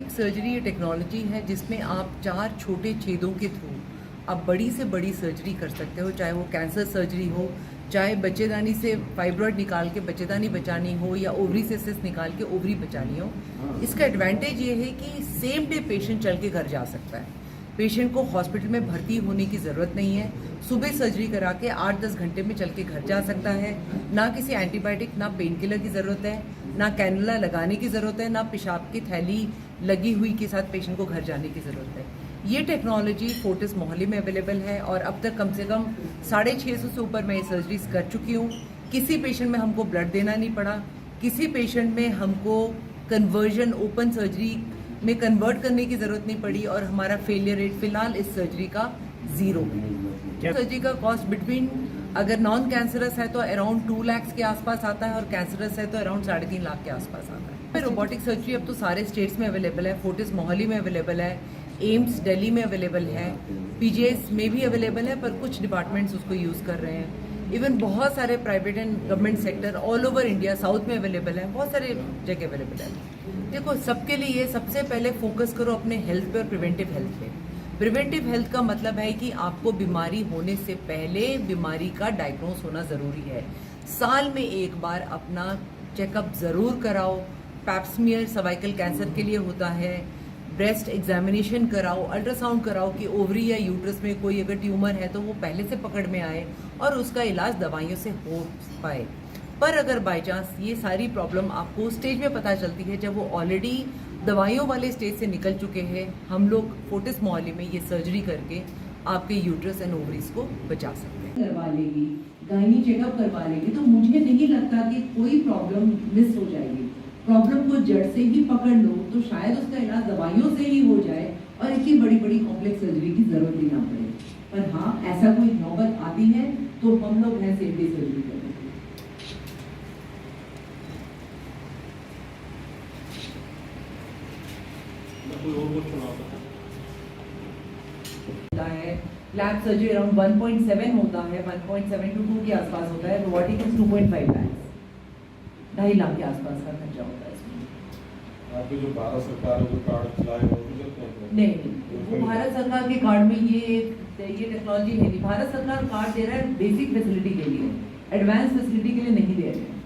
Surgery ये technology है जिसमें आप 4 छोटे छेदों के थ्रू आप बड़ी से बड़ी सर्जरी कर सकते हो, चाहे वो कैंसर सर्जरी हो, चाहे बच्चेदानी से फाइब्रॉइड निकाल के बच्चेदानी बचानी हो या ओवरी से सिस्ट निकाल के ओवरी बचानी हो। इसका एडवांटेज ये है कि सेम डे पेशेंट चल के घर जा सकता है। पेशेंट को हॉस्पिटल में भर्ती होने की ज़रूरत नहीं है। सुबह सर्जरी करा के 8-10 घंटे में चल के घर जा सकता है। ना किसी एंटीबायोटिक, ना पेन किलर की ज़रूरत है, ना कैनुला लगाने की ज़रूरत है, ना पेशाब की थैली लगी हुई के साथ पेशेंट को घर जाने की ज़रूरत है। ये टेक्नोलॉजी फोर्टिस मोहाली में अवेलेबल है और अब तक कम से कम 650 से ऊपर मैं ये सर्जरीज कर चुकी हूँ। किसी पेशेंट में हमको ब्लड देना नहीं पड़ा, किसी पेशेंट में हमको कन्वर्जन ओपन सर्जरी में कन्वर्ट करने की ज़रूरत नहीं पड़ी और हमारा फेलियर रेट फिलहाल इस सर्जरी का 0 है। सर्जरी का कॉस्ट बिटवीन अगर नॉन कैंसरस है तो अराउंड 2 लाख के आसपास आता है और कैंसरस है तो अराउंड 3.5 लाख के आसपास आता है। रोबोटिक सर्जरी अब तो सारे स्टेट्स में अवेलेबल है, फोर्टिस मोहाली में अवेलेबल है, एम्स दिल्ली में अवेलेबल है, पीजीआईज में भी अवेलेबल है, पर कुछ डिपार्टमेंट्स उसको यूज़ कर रहे हैं। इवन बहुत सारे private and government sector all over India south में अवेलेबल है, बहुत सारे जगह अवेलेबल है। देखो, सबके लिए सबसे पहले फोकस करो अपने हेल्थ पे और प्रिवेंटिव हेल्थ पे। प्रिवेंटिव हेल्थ का मतलब है कि आपको बीमारी होने से पहले बीमारी का डायग्नोस होना ज़रूरी है। साल में एक बार अपना चेकअप ज़रूर कराओ। पैप्समियर सर्वाइकल कैंसर के लिए होता है, ब्रेस्ट एग्जामिनेशन कराओ, अल्ट्रासाउंड कराओ कि ओवरी या यूट्रस में कोई अगर ट्यूमर है तो वो पहले से पकड़ में आए और उसका इलाज दवाइयों से हो पाए। पर अगर बाई चांस ये सारी प्रॉब्लम आपको स्टेज में पता चलती है जब वो ऑलरेडी दवाइयों वाले स्टेज से निकल चुके हैं, हम लोग फोर्टिस मोहाली में ये सर्जरी करके आपके यूट्रस एंड ओवरीज को बचा सकते हैं। करवा लेगी, गायनी चेकअप करवा लेगी तो मुझे नहीं लगता कि कोई प्रॉब्लम मिस हो जाएगी। प्रॉब्लम को जड़ से ही पकड़ लो तो शायद उसका इलाज दवाइयों से ही हो जाए और इतनी बड़ी बड़ी कॉम्प्लेक्स सर्जरी की जरूरत ही ना पड़े। पर हाँ, ऐसा कोई नौबत आती है तो हम लोग हैं सेम डे सर्जरी करते हैं। लैब सर्जरी अराउंड 1.7 होता है, 1.7 to 2 के आसपास होता है। रोबोटिक 2.5 लाख, 2.5 लाख के आसपास का खर्चा होता है इसमें। आपके जो भारत सरकार जो कार्ड चलाए नहीं, वो भारत सरकार के कार्ड में ये टेक्नोलॉजी है नहीं। भारत सरकार कार्ड दे रहा है बेसिक फैसिलिटी के लिए, एडवांस फैसिलिटी के लिए नहीं दे रहे हैं।